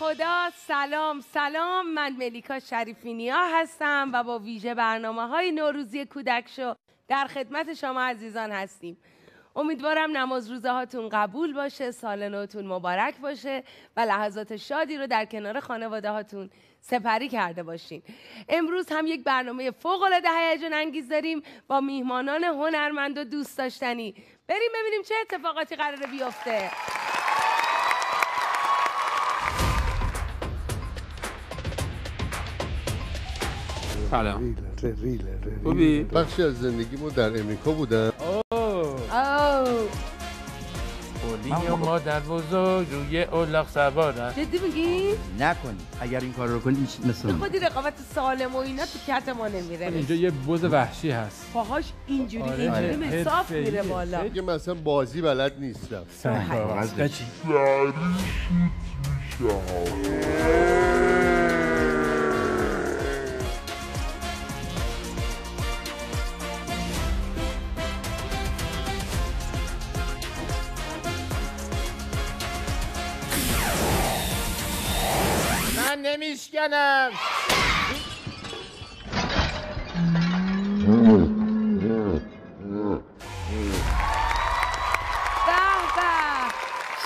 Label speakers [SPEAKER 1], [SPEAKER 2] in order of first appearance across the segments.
[SPEAKER 1] خدا. سلام، من ملیکا شریفی نیا هستم و با ویژه برنامه‌های نوروزی کودک شو در خدمت شما عزیزان هستیم. امیدوارم نماز روزه هاتون قبول باشه، سال نوتون مبارک باشه و لحظات شادی رو در کنار خانواده هاتون سپری کرده باشین. امروز هم یک برنامه فوق‌العاده هیجان انگیز داریم با میهمانان هنرمند و دوست داشتنی. بریم ببینیم چه اتفاقاتی قراره بیفته.
[SPEAKER 2] سلام. خوبی؟
[SPEAKER 3] بخشی از زندگیمو در امریکا بودم.
[SPEAKER 2] اولی و مادر بزرگ روی اولاغ سوارن.
[SPEAKER 1] جدی میگی؟
[SPEAKER 4] نکنی. اگر این کار رو کنی مثل
[SPEAKER 1] خودی رقابت سالم و اینا تو کت ما نمیره.
[SPEAKER 2] اینجا یه بز وحشی هست.
[SPEAKER 1] پاهاش اینجوری مساف میره بالا.
[SPEAKER 3] دیگه مثلا بازی بلد نیستم.
[SPEAKER 4] چی؟
[SPEAKER 2] من نمیشکنم.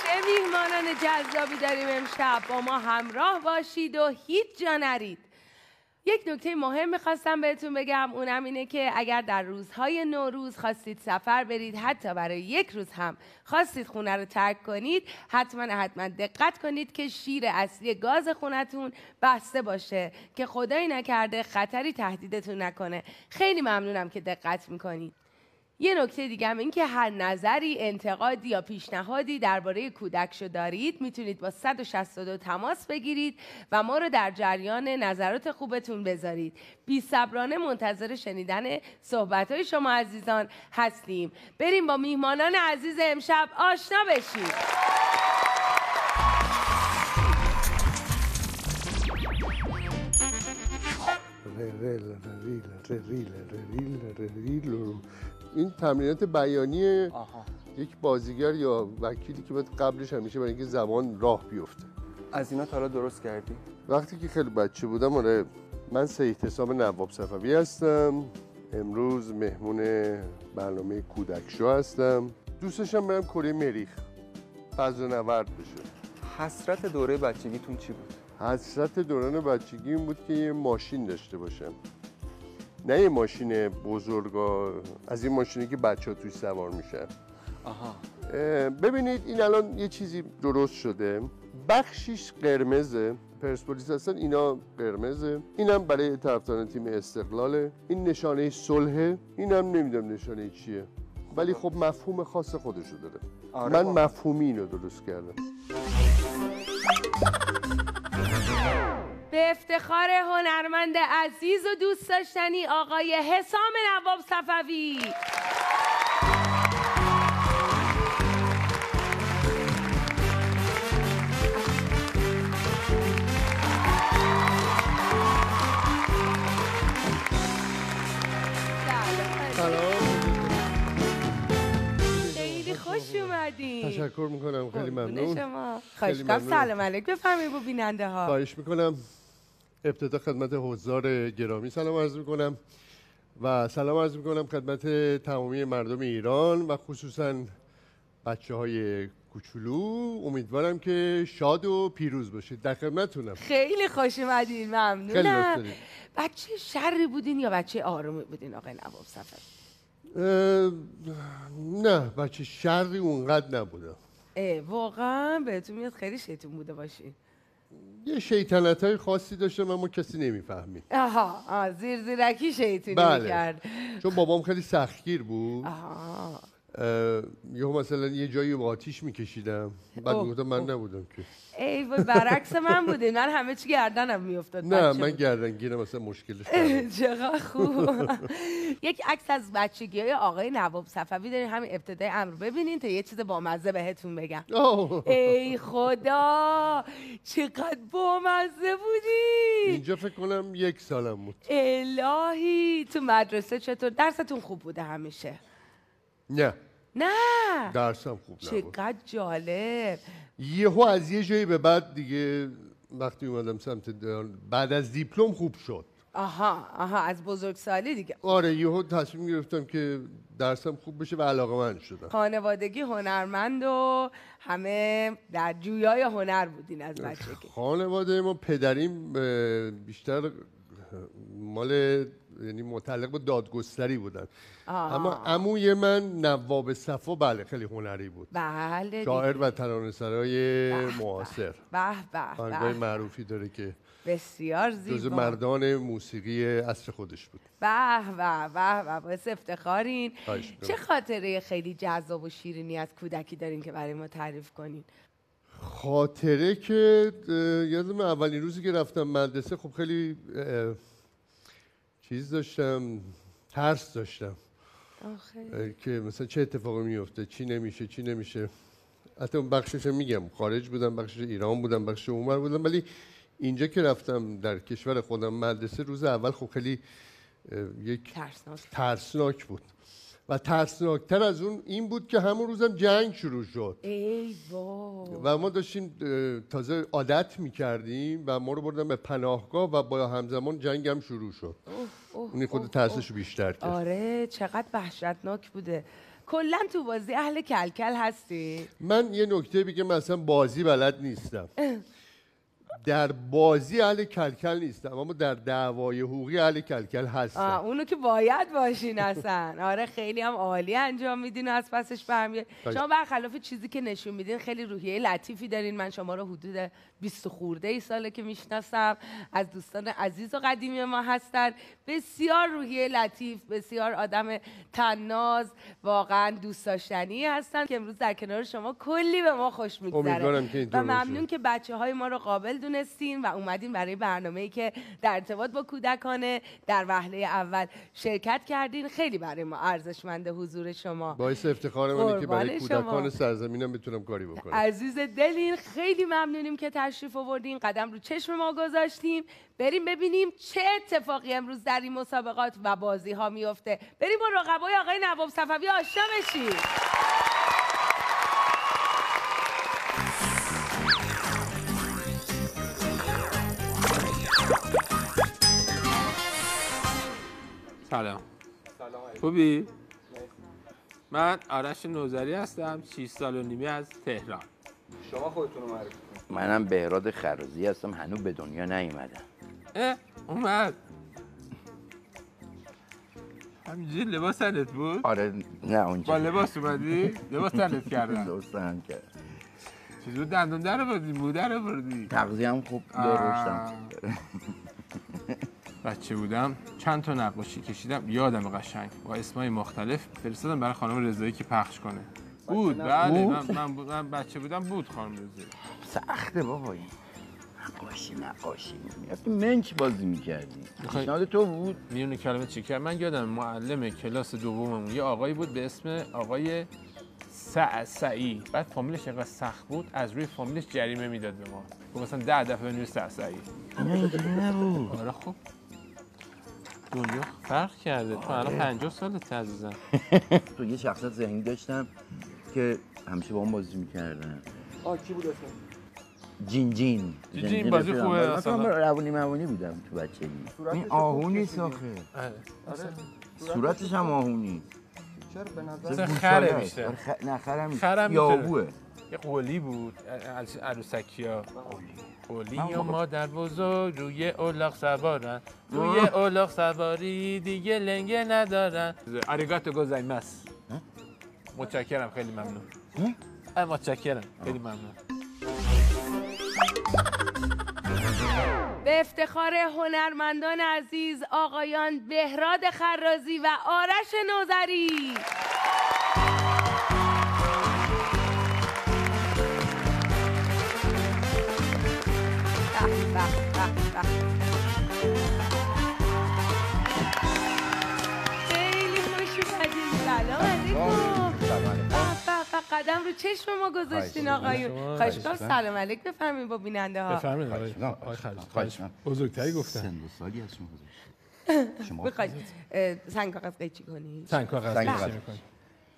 [SPEAKER 1] چه میهمانان جذابی داریم امشب. با ما همراه باشید و هیچ جا نرید. یک نکته مهم میخواستم بهتون بگم، اونم اینه که اگر در روزهای نوروز خواستید سفر برید، حتی برای یک روز هم خواستید خونه رو ترک کنید، حتما دقت کنید که شیر اصلی گاز خونتون بسته باشه که خدایی نکرده خطری تهدیدتون نکنه. خیلی ممنونم که دقت میکنید. یه نکته دیگه هم این که هر نظری، انتقادی یا پیشنهادی درباره کودک شو دارید میتونید با 162 تماس بگیرید و ما رو در جریان نظرات خوبتون بذارید. بی‌صبرانه منتظر شنیدن صحبت‌های شما عزیزان هستیم. بریم با میهمانان عزیز امشب آشنا بشیم.
[SPEAKER 3] این تمرینات بیانی یک بازیگر یا وکیلی که باید قبلش همیشه برای اینکه زبان راه بیفته.
[SPEAKER 5] از اینا تا حالا درست کردی؟
[SPEAKER 3] وقتی که خیلی بچه بودم آره. من سید حسام نواب صفوی هستم. امروز مهمون برنامه کودک شو هستم. دوستشم برم کره مریخ فضا نورد بشه.
[SPEAKER 5] حسرت دوره بچگیتون چی بود؟
[SPEAKER 3] حسرت دوران بچگی این بود که یه ماشین داشته باشم. نه یه ماشین بزرگا، از این ماشینی که بچه‌ها توش سوار میشن.
[SPEAKER 5] آها.
[SPEAKER 3] ببینید این الان یه چیزی درست شده، بخشیش قرمزه، پرسپولیس هستن اینا قرمزه، اینم برای طرفداران تیم استقلاله، این نشانه صلحه، اینم نمیدونم نشانه چیه، ولی خب مفهوم خاص خودشو داره. من مفهومی اینو درست کردم.
[SPEAKER 1] به افتخار هنرمند عزیز و دوست داشتنی آقای حسام نواب صفوی. خیلی خوش اومدین.
[SPEAKER 3] تشکر میکنم، خیلی ممنون.
[SPEAKER 1] خواهش میکنم. سلام علیک بفرمایید با بیننده ها.
[SPEAKER 3] خواهش میکنم. ابتدا خدمت حضار گرامی سلام عرض میکنم و سلام عرض میکنم خدمت تمامی مردم ایران و خصوصا بچه های کوچولو. امیدوارم که شاد و پیروز باشید. در خدمتتونم.
[SPEAKER 1] خیلی خوش اومدین. ممنونم.
[SPEAKER 3] خیلی لطف دارید.
[SPEAKER 1] بچه شری بودین یا بچه آرومی بودین آقای نواب صفوی؟
[SPEAKER 3] نه بچه شری اونقدر نبودم.
[SPEAKER 1] واقعا بهتون میاد خیلی شیطون بوده باشی؟
[SPEAKER 3] یه شیطنت‌های خاصی داشتم اما کسی نمیفهمید.
[SPEAKER 1] آها زیرکی شیطونی میکرد.
[SPEAKER 3] چون بابام خیلی سختگیر بود.
[SPEAKER 1] آها.
[SPEAKER 3] یهو مثلا یه جایی با آتیش میکشیدم بعد میگفتم من نبودم که.
[SPEAKER 1] ای وای برعکس من بودین. من همه چی گردنم میافتاد.
[SPEAKER 3] نه من گردنگیرم مثلا مشکلش
[SPEAKER 1] چقدر خوب. یک عکس از بچگی‌های آقای نواب صفوی دارین همین ابتدای امر ببینین تا یه چیز بامزه بهتون بگم. ای خدا چقدر بامزه بودی.
[SPEAKER 3] اینجا فکر کنم 1 سالم بود.
[SPEAKER 1] الهی. تو مدرسه چطور؟ درستون خوب بوده همیشه؟
[SPEAKER 3] نه
[SPEAKER 1] درسم
[SPEAKER 3] خوب نبود.
[SPEAKER 1] چقدر جالب.
[SPEAKER 3] یهو از یه جایی به بعد دیگه وقتی اومدم سمت بعد از دیپلم خوب شد.
[SPEAKER 1] آها از بزرگسالی دیگه.
[SPEAKER 3] آره یهو تصمیم گرفتم که درسم خوب بشه و علاقه‌مند شدم.
[SPEAKER 1] خانوادگی هنرمند و همه در جویای هنر بودین از بچگی.
[SPEAKER 3] خانواده ما پدریم بیشتر مال یعنی متعلق به دادگستری بودن. اما عموی من نواب صفا بله خیلی هنری بود.
[SPEAKER 1] بله.
[SPEAKER 3] شاعر و ترانه‌سرای معاصر.
[SPEAKER 1] به
[SPEAKER 3] آهنگای معروفی داره که
[SPEAKER 1] بسیار زیبا.
[SPEAKER 3] جزو مردان موسیقی عصر خودش بود.
[SPEAKER 1] به باعث افتخارین. چه خاطره خیلی جذاب و شیرینی از کودکی دارین که برای ما تعریف کنین؟
[SPEAKER 3] خاطره که یادم اولین روزی که رفتم مدرسه خب خیلی چیز داشتم، ترس داشتم که مثلا چه اتفاقی میفته، چی نمیشه. حتی اون بخشش میگم خارج بودم، بخشش ایران بودم، بخشش اونور بودم، ولی اینجا که رفتم در کشور خودم مدرسه روز اول خب خیلی یک ترسناک بود و ترسناکتر از اون این بود که همون روزم جنگ شروع شد.
[SPEAKER 1] ای وای.
[SPEAKER 3] و ما داشتیم تازه عادت میکردیم و ما رو بردن به پناهگاه و با همزمان جنگ هم شروع شد. اونی خود ترسش رو بیشتر کرد.
[SPEAKER 1] آره چقدر وحشتناک بوده. کلا تو بازی اهل کلکل هستی؟
[SPEAKER 3] من یه نکته بگم مثلا بازی بلد نیستم. در بازی اهل کلکل نیستم اما در دعوای حقوقی اهل کلکل هستم.
[SPEAKER 1] اونو که باید باشین اصلا. آره خیلی هم عالی انجام میدین و از پسش برمیاد. شما برخلاف چیزی که نشون میدین خیلی روحیه لطیفی دارین. من شما رو حدود 20 خورده ای ساله که میشناسم، از دوستان عزیز و قدیمی ما هستن. بسیار روحیه لطیف، بسیار آدم طناز، واقعا دوست داشتنی هستن که امروز در کنار شما کلی به ما خوش میگذره و ممنون که بچه‌های ما رو قابل دونستین و اومدین برای برنامه‌ای که در ارتباط با کودکانه در وهله اول شرکت کردین. خیلی برای ما ارزشمند حضور شما.
[SPEAKER 3] باعث افتخار منه که برای کودکان سرزمینم بتونم کاری بکنم.
[SPEAKER 1] عزیز دلین خیلی ممنونیم که تشریف آوردین، قدم رو چشم ما گذاشتیم. بریم ببینیم چه اتفاقی امروز در این مسابقات و بازی ها میفته. بریم با رقبای آقای نواب صفوی آشنا بشیم.
[SPEAKER 2] سلام. خوبی؟ من آرش نوذری هستم، 6 سال و نیمه از تهران.
[SPEAKER 5] شما خودتون رو معرفی کنید.
[SPEAKER 6] منم بهراد خرازی هستم، هنوز به دنیا نیومدم.
[SPEAKER 2] اومد. همینجوری لباس تنت بود؟
[SPEAKER 6] آره نه اونجا
[SPEAKER 2] با لباس اومدی؟ لباس تنت کردن؟
[SPEAKER 6] درستم کرد.
[SPEAKER 2] چیزو دندون در بردی؟ مودر بردی؟
[SPEAKER 6] تغذیه هم خوب درستم.
[SPEAKER 2] بچه بودم چند تا نقاشی کشیدم یادم قشنگ با اسمای مختلف فرستادم برای خانم رضایی که پخش کنه. بود بله من بچه بودم بود خانم رضایی.
[SPEAKER 6] سخته بابا این نقاشی میرفتی منچ بازی میکردی. پیشنهاد تو بود؟
[SPEAKER 2] میونه کلمه چی کرد؟ من یادم معلم کلاس دوممون یه آقایی بود به اسم آقای سعسعی. بعد فامیلش اینقدر سخت بود از روی فامیلش جریمه میداد به ما. خب مثلا 10 دفعه بنویس سعسعی.
[SPEAKER 6] اینجوری نبود.
[SPEAKER 2] آره خب دنیا فرق کرده. تو الان 50 سالت عزیزم.
[SPEAKER 6] تو یه شخصیت ذهنی داشتم که همیشه با اون بازی میکردن.
[SPEAKER 5] کی بود اسمش؟
[SPEAKER 2] جین بازی خوبه
[SPEAKER 6] اصلا. روانی بودم تو بچگی. این آهونی ساخه. صورتش هم آهونی.
[SPEAKER 5] چرا به نظر
[SPEAKER 2] خره بیشتر.
[SPEAKER 6] نه خرم یابوه.
[SPEAKER 2] یه قولی بود عروسکیا. قولی و مادر بزرگ روی اولاغ سوارن، روی اولاغ سواری دیگه لنگه ندارن. آریگاتو گوزایماس. متشکرم خیلی ممنون. متشکرم خیلی ممنون.
[SPEAKER 1] به افتخار هنرمندان عزیز آقایان بهراد خرازی و آرش نوذری. خیلی خوش اومدین. سلام علیکم. قدم رو چشم ما گذاشتین آقایون. خواهش می‌کنم سلام علیک بفرمایید با بیننده ها.
[SPEAKER 2] بفرمایید آقای خرازی. بزرگتری گفتن.
[SPEAKER 6] سن و سالی از شما گذاشت.
[SPEAKER 1] شما بخواید سنگ کاغذ قیچی کنید.
[SPEAKER 2] سنگ کاغذ قیچی می‌کنید.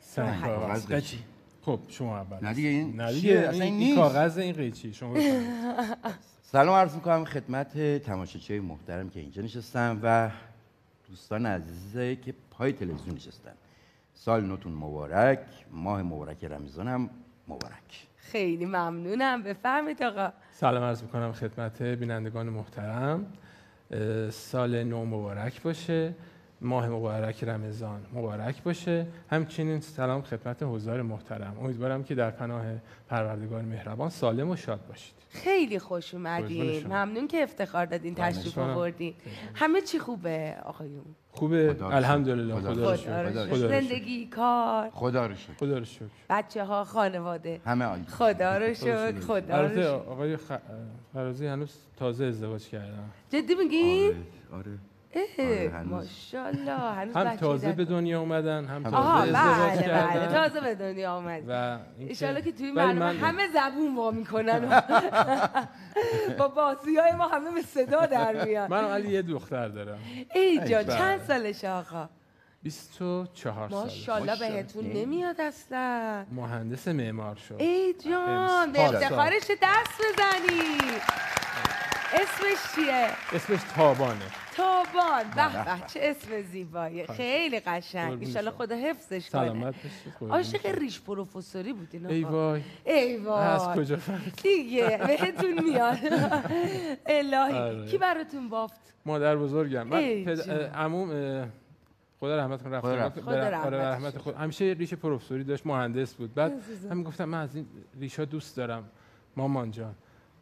[SPEAKER 2] سنگ کاغذ قیچی. خب شما اول.
[SPEAKER 6] نه دیگه این
[SPEAKER 2] نه
[SPEAKER 6] چیه؟
[SPEAKER 2] دیگه
[SPEAKER 6] اصلا
[SPEAKER 2] این
[SPEAKER 6] نیست.
[SPEAKER 2] کاغذ این قیچی شما بفرمایید.
[SPEAKER 6] سلام عرض میکنم خدمت تماشاچیای محترم که اینجا نشستن و دوستان عزیزی که پای تلویزیون نشستن. سال نوتون مبارک، ماه مبارک رمضان هم مبارک.
[SPEAKER 1] خیلی ممنونم. بفرمایید آقا.
[SPEAKER 2] سلام عرض میکنم خدمت بینندگان محترم. سال نو مبارک باشه، ماه مبارک رمضان مبارک باشه. همچنین سلام خدمت حضار محترم. امیدوارم که در پناه پروردگار مهربان سالم و شاد باشید.
[SPEAKER 1] خیلی خوش اومدین.
[SPEAKER 2] قربون شما.
[SPEAKER 1] ممنون که افتخار دادین تشریف
[SPEAKER 2] شما.
[SPEAKER 1] آوردین. همه چی خوبه آقایون؟
[SPEAKER 2] خوبه؟
[SPEAKER 6] خدا رو
[SPEAKER 2] الحمدلله.
[SPEAKER 6] شکر.
[SPEAKER 2] خدا رو
[SPEAKER 1] خدا رو
[SPEAKER 2] شکر.
[SPEAKER 1] شکر.
[SPEAKER 2] خدا رو شکر.
[SPEAKER 1] زندگی، کار،
[SPEAKER 6] خدا رو شکر.
[SPEAKER 2] خدا رو شکر.
[SPEAKER 1] بچه‌ها، خانواده.
[SPEAKER 6] همه عالی.
[SPEAKER 1] خدا رو شکر. خدا رو
[SPEAKER 2] البته
[SPEAKER 1] شکر.
[SPEAKER 2] آقای فرازی هنوز تازه ازدواج کردن.
[SPEAKER 1] جدی میگین؟
[SPEAKER 6] آره.
[SPEAKER 1] اه،
[SPEAKER 6] هنوز.
[SPEAKER 1] ماشاءالله هنوز
[SPEAKER 2] هم
[SPEAKER 1] بچه‌ای
[SPEAKER 2] تازه
[SPEAKER 1] ندارن.
[SPEAKER 2] به دنیا اومدن، هم
[SPEAKER 1] آها
[SPEAKER 2] تازه ازدواج
[SPEAKER 1] بله
[SPEAKER 2] کردن.
[SPEAKER 1] تازه به دنیا آمد.
[SPEAKER 2] و اینکه-
[SPEAKER 1] ایشالا که توی
[SPEAKER 2] ولی
[SPEAKER 1] مردم همه زبون وا میکنن با بازی‌های ما همه به صدا در میاد.
[SPEAKER 2] من علی یه دختر دارم.
[SPEAKER 1] ای جان
[SPEAKER 2] بله.
[SPEAKER 1] چند سالشه آقا؟
[SPEAKER 2] 24 سالش.
[SPEAKER 1] ماشاءالله بهتون نمیاد اصلا.
[SPEAKER 2] مهندس معمار شد.
[SPEAKER 1] ای جان به
[SPEAKER 2] پارسال.
[SPEAKER 1] افتخارش دست بزنی. اسمش چیه؟
[SPEAKER 2] اسمش تابانه.
[SPEAKER 1] تابان. به به چه اسم زیبایی. خیلی قشنگ.
[SPEAKER 2] قربون
[SPEAKER 1] انشالله
[SPEAKER 2] شما.
[SPEAKER 1] خدا حفظش کنه.
[SPEAKER 2] سلامت باشید. قربون
[SPEAKER 1] عاشق
[SPEAKER 2] شما.
[SPEAKER 1] ریش پروفسوری بودین آقا.
[SPEAKER 2] ای وای.
[SPEAKER 1] ای وای.
[SPEAKER 2] از کجا فهمید؟
[SPEAKER 1] دیگه بهتون میاد. الهی
[SPEAKER 2] آره.
[SPEAKER 1] کی براتون بافت؟
[SPEAKER 2] مادر بزرگم.
[SPEAKER 1] ای
[SPEAKER 2] من
[SPEAKER 1] جان.
[SPEAKER 2] عموم خدا رحمت کنه
[SPEAKER 6] خدا
[SPEAKER 2] رفت.
[SPEAKER 1] خدا رحمتش
[SPEAKER 2] رحمت خود. همیشه ریش پروفسوری داشت، مهندس بود. بعد همین گفتم من از این ریشا دوست دارم مامان جان.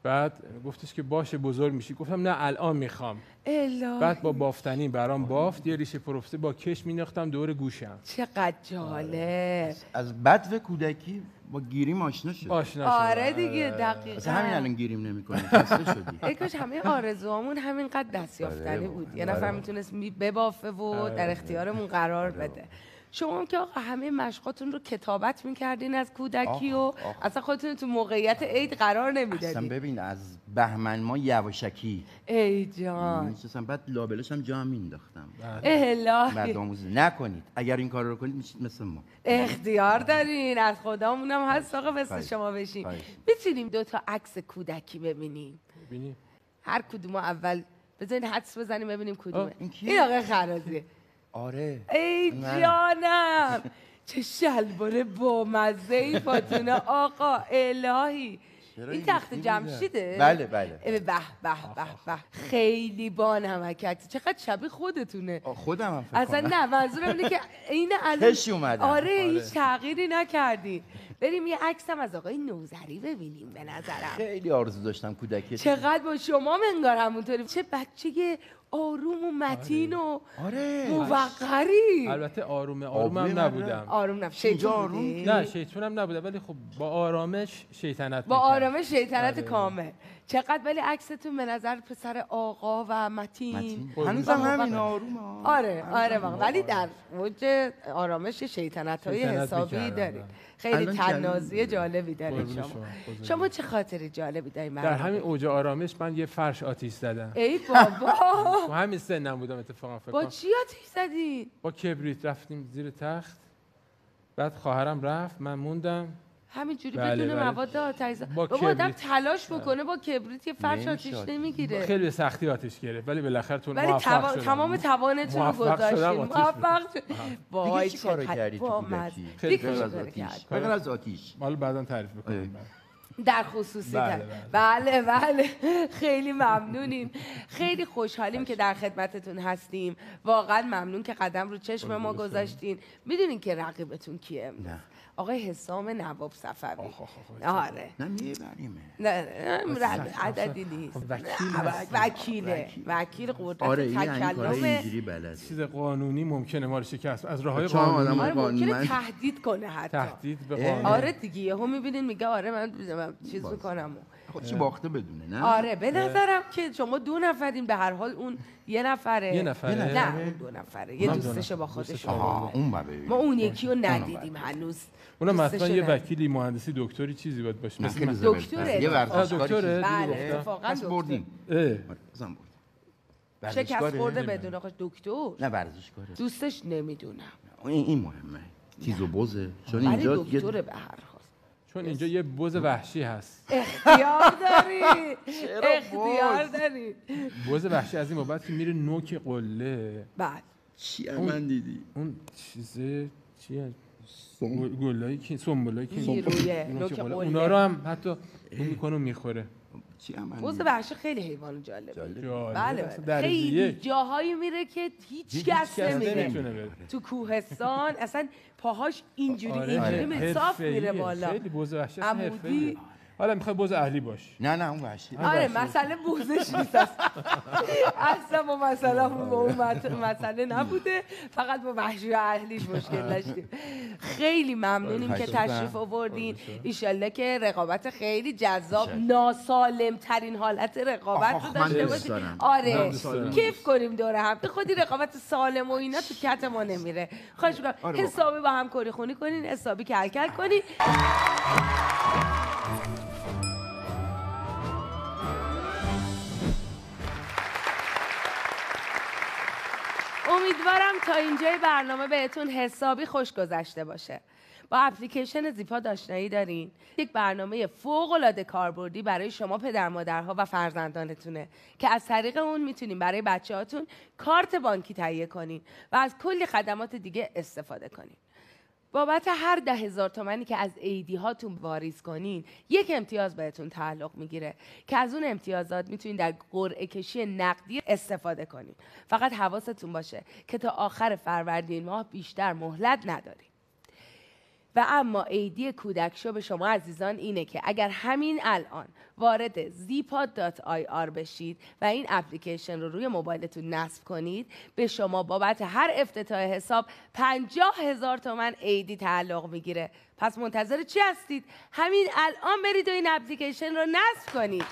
[SPEAKER 2] بعد گفتش که باشه بزرگ میشی. گفتم نه الان میخوام.
[SPEAKER 1] الهی
[SPEAKER 2] بعد با بافتنی برام بافت، یه ریشه پروفسوری با کش مینداختم دور گوشم.
[SPEAKER 1] چقدر جالب.
[SPEAKER 6] از بدو کودکی با گیریم آشنا شد.
[SPEAKER 2] آشنا شدم.
[SPEAKER 1] آره دیگه دقیقاً.
[SPEAKER 6] مثلا همین الان گیریم نمی‌کنی. خسته شدی.
[SPEAKER 1] ای کاش همه آرزوامون همینقدر دست یافتنی بود. یه نفر میتونست ببافه و در اختیارمون قرار بده. شما هم که آقا همه مشقاتون رو کتابت میکردین از کودکی و اصلا خودتون تو موقعیت عید قرار
[SPEAKER 6] اصلا
[SPEAKER 1] نمیدادین.
[SPEAKER 6] ببین از بهمن ما یواشکی
[SPEAKER 1] ای جان.
[SPEAKER 6] می‌نشستم بعد لابلش هم جا مینداختم.
[SPEAKER 1] الهی
[SPEAKER 6] بعد آموزی نکنید. اگر این کار رو کنید میشید مثل ما.
[SPEAKER 1] اختیار دارین. از خدامون هم هست آقا مثل
[SPEAKER 6] خواهش.
[SPEAKER 1] شما بشین.
[SPEAKER 6] خواهش.
[SPEAKER 1] میتونیم 2 تا عکس کودکی ببینیم؟
[SPEAKER 2] ببینی؟
[SPEAKER 1] هر کدوم اول بذارین حدس بزنیم ببینیم کدومه.
[SPEAKER 6] این کیه؟
[SPEAKER 1] این آقای خرازیه.
[SPEAKER 6] آره.
[SPEAKER 1] ای
[SPEAKER 6] من.
[SPEAKER 1] جانم چه شلوار بامزه‌ای فاطمه آقا. الهی این تخت
[SPEAKER 6] این
[SPEAKER 1] جمشیده؟
[SPEAKER 6] بله بله.
[SPEAKER 1] به به به به خیلی با نمک. چقدر شبیه خودتونه.
[SPEAKER 6] خودم هم فکر
[SPEAKER 1] اصلا
[SPEAKER 6] کنم.
[SPEAKER 1] نه منظورم اینه که این از
[SPEAKER 6] کشی اومدن.
[SPEAKER 1] آره هیچ تغییری نکردی. بریم یه عکس هم از آقای نوذری ببینیم به نظرم.
[SPEAKER 6] خیلی آرزو داشتم کودکی.
[SPEAKER 1] چقدر با شما منگار همونطوری. چه بچه آروم و متین و
[SPEAKER 6] آره.
[SPEAKER 1] موقری.
[SPEAKER 2] البته
[SPEAKER 6] آبروی
[SPEAKER 2] آرومم
[SPEAKER 6] من
[SPEAKER 2] نبودم.
[SPEAKER 1] آروم
[SPEAKER 6] اینجا
[SPEAKER 1] شیطان
[SPEAKER 6] آروم
[SPEAKER 1] بودی؟
[SPEAKER 2] نه شیطونم نبودم ولی خب با آرامش شیطنت
[SPEAKER 1] با
[SPEAKER 2] می‌کرد.
[SPEAKER 1] آرامش شیطنت
[SPEAKER 2] آره.
[SPEAKER 1] کامل. چقدر ولی عکستون به نظر پسر آقا و متین.
[SPEAKER 6] متین. هنوزم همین آرومه.
[SPEAKER 1] آره واقعا. ولی در اوج آرامش شیطنت های
[SPEAKER 2] شیطنت
[SPEAKER 1] حسابی
[SPEAKER 2] می‌کردم.
[SPEAKER 1] دارید. خیلی
[SPEAKER 6] الان
[SPEAKER 1] تنازی جالبی دارید
[SPEAKER 2] قربون
[SPEAKER 1] شما.
[SPEAKER 2] شما. بزرگ.
[SPEAKER 1] شما چه خاطری جالبی دارید؟
[SPEAKER 2] در همین اوج آرامش من یه فرش آتیش زدم.
[SPEAKER 1] ای بابا
[SPEAKER 2] با همین سنم بودم اتفاقا فکر
[SPEAKER 1] با
[SPEAKER 2] کنم.
[SPEAKER 1] چی آتیش زدی؟
[SPEAKER 2] با کبریت رفتیم زیر تخت. بعد خواهرم رفت من موندم.
[SPEAKER 1] همینجوری
[SPEAKER 2] بله،
[SPEAKER 1] بدون
[SPEAKER 2] بله.
[SPEAKER 1] مواد آتش زد.
[SPEAKER 2] با
[SPEAKER 1] بابا آدم
[SPEAKER 2] کبریت.
[SPEAKER 1] تلاش بکنه با کبریت یه فرش
[SPEAKER 6] نمیشه
[SPEAKER 1] آتیش
[SPEAKER 6] آتیش.
[SPEAKER 1] نمیگیره.
[SPEAKER 2] خیلی به سختی آتیش گرفت ولی بالاخره تو
[SPEAKER 1] ولی
[SPEAKER 2] موفق شدم.
[SPEAKER 1] تمام توانتون رو
[SPEAKER 2] موفق شدم
[SPEAKER 1] گذاشتین.
[SPEAKER 2] آتیش
[SPEAKER 1] موفق شد. وای
[SPEAKER 6] دیگه چی کارو
[SPEAKER 1] چقدر
[SPEAKER 6] کردی تو
[SPEAKER 1] بامزه.
[SPEAKER 6] کودکی؟
[SPEAKER 2] خیلی
[SPEAKER 1] دیگه
[SPEAKER 6] غیر
[SPEAKER 1] چی
[SPEAKER 6] از
[SPEAKER 1] کار
[SPEAKER 6] آتیش.
[SPEAKER 1] کردی؟
[SPEAKER 6] غیر از آتیش.
[SPEAKER 2] حالا بعدا تعریف می‌کنم.
[SPEAKER 6] آره.
[SPEAKER 1] در خصوصی
[SPEAKER 2] بله،
[SPEAKER 1] بله خیلی ممنونیم. خیلی خوشحالیم که در خدمتتون هستیم. واقعا ممنون که قدم رو چشم ما گذاشتین. میدونین که رقیبتون کیه؟
[SPEAKER 6] نه.
[SPEAKER 1] آقای حسام نواب صفوی. آره
[SPEAKER 6] نه میبریمه.
[SPEAKER 1] نه عددی نیست. وکیل قدرت
[SPEAKER 6] آره این کارهای
[SPEAKER 1] تکلم.
[SPEAKER 6] اینجوری بلد.
[SPEAKER 2] چیز قانونی ممکنه ما رو شکست از راههای
[SPEAKER 6] چهار
[SPEAKER 2] قانونی.
[SPEAKER 6] آدم
[SPEAKER 1] آره
[SPEAKER 6] قانونمند.
[SPEAKER 1] ممکنه تهدید کنه حتی.
[SPEAKER 2] تهدید به قانون.
[SPEAKER 1] آره دیگه یهو میبینین میگه آره من چیز میکنم.
[SPEAKER 6] خودش باخته بدونه نه.
[SPEAKER 1] آره به نظرم که شما 2 نفرین به هر حال اون یه نفره.
[SPEAKER 2] یه نفره؟
[SPEAKER 1] نه اون 2 نفره. یه
[SPEAKER 2] اونم
[SPEAKER 1] دوستشه با
[SPEAKER 2] دوستش
[SPEAKER 1] خودش.
[SPEAKER 6] آها اون ببین.
[SPEAKER 1] ما اون یکی رو ندیدیم هنوز.
[SPEAKER 2] اونم
[SPEAKER 1] دوستش
[SPEAKER 2] حتما یه
[SPEAKER 1] ندیدیم.
[SPEAKER 2] وکیلی مهندسی دکتری چیزی باید باشه
[SPEAKER 6] نه
[SPEAKER 2] مثل
[SPEAKER 6] خیلی
[SPEAKER 2] من.
[SPEAKER 6] زبردست.
[SPEAKER 1] دکتره.
[SPEAKER 6] یه ورزشکاری
[SPEAKER 2] دکتره؟
[SPEAKER 6] چیزی.
[SPEAKER 1] بله
[SPEAKER 2] گفتم.
[SPEAKER 1] اتفاقا
[SPEAKER 6] پس
[SPEAKER 1] دکتر.
[SPEAKER 6] بردیم.
[SPEAKER 2] اه.
[SPEAKER 6] آره بازم برد.
[SPEAKER 1] شکست
[SPEAKER 6] ورزشکاره؟
[SPEAKER 1] خورده بدون آخه دکتر.
[SPEAKER 6] نه ورزشکاره.
[SPEAKER 1] دوستش نمیدونم.
[SPEAKER 6] این مهمه. تیز و بوزه. چون
[SPEAKER 1] ولی
[SPEAKER 6] اینجا
[SPEAKER 1] دکتره به هر حال.
[SPEAKER 2] چون اینجا یه بز وحشی هست.
[SPEAKER 1] اختیار داری. اختیار داری.
[SPEAKER 2] بز وحشی از این بابت که میره نوک قله.
[SPEAKER 1] بعد
[SPEAKER 4] چی من دیدی؟
[SPEAKER 2] اون چیزه چیه؟ گلایی که سنبولایی که
[SPEAKER 1] روی نوک قله.
[SPEAKER 2] اونا رو هم حتی اون میکنه و میخوره.
[SPEAKER 4] چی من
[SPEAKER 1] بز وحشی خیلی حیوان جالبه. بله خیلی جاهایی میره که هیچ کس نمیتونه بره. تو کوهستان اصلا پاهاش اینجوری صاف میره بالا.
[SPEAKER 2] خیلی بز وحشی حرفه‌ایه. حالا میخوای بز اهلی باش.
[SPEAKER 6] نه اون وحشی.
[SPEAKER 1] آره مسئله بزش نیست اصلا با مسئله نبوده، فقط با وحشی و اهلیش مشکل داشتیم. خیلی ممنونیم که تشریف آوردین. ایشالله که رقابت خیلی جذاب، ناسالم ترین حالت رقابت رو داشته باشیم. آره کیف کنیم دوره هم. به خودی رقابت سالم و اینا تو کت ما نمیره. خواهش می‌کنم حسابی با هم کاری خونی کنین، حسابی کلکل کنین. امیدوارم تا اینجای برنامه بهتون حسابی خوش گذشته باشه. با اپلیکیشن زیپاد آشنایی دارین. یک برنامه فوق‌العاده کاربردی برای شما پدر مادرها و فرزندانتونه که از طریق اون میتونین برای بچه‌هاتون کارت بانکی تهیه کنین و از کلی خدمات دیگه استفاده کنین. بابت هر 10,000 تومانی که از ایدی هاتون واریز کنین، یک امتیاز بهتون تعلق میگیره که از اون امتیازات میتونین در قرعه کشی نقدی استفاده کنین. فقط حواستون باشه که تا آخر فروردین ماه بیشتر مهلت نداریم. و اما ایدی کودک شو به شما عزیزان اینه که اگر همین الان وارد zipod.ir بشید و این اپلیکیشن رو روی موبایلتون نصب کنید، به شما بابت هر افتتاح حساب 50,000 تومان ایدی تعلق میگیره. پس منتظر چی هستید؟ همین الان برید و این اپلیکیشن رو نصب کنید.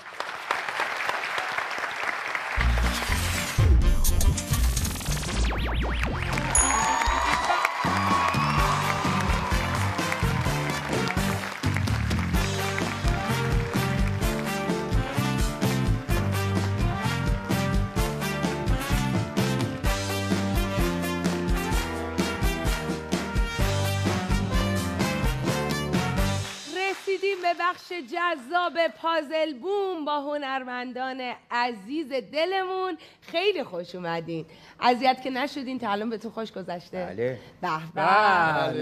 [SPEAKER 1] به بخش جذاب پازل بوم با هنرمندان عزیز دلمون. خیلی خوش اومدین. اذیت که نشدین؟ تا الان بهتون خوش گذشته؟
[SPEAKER 6] بله.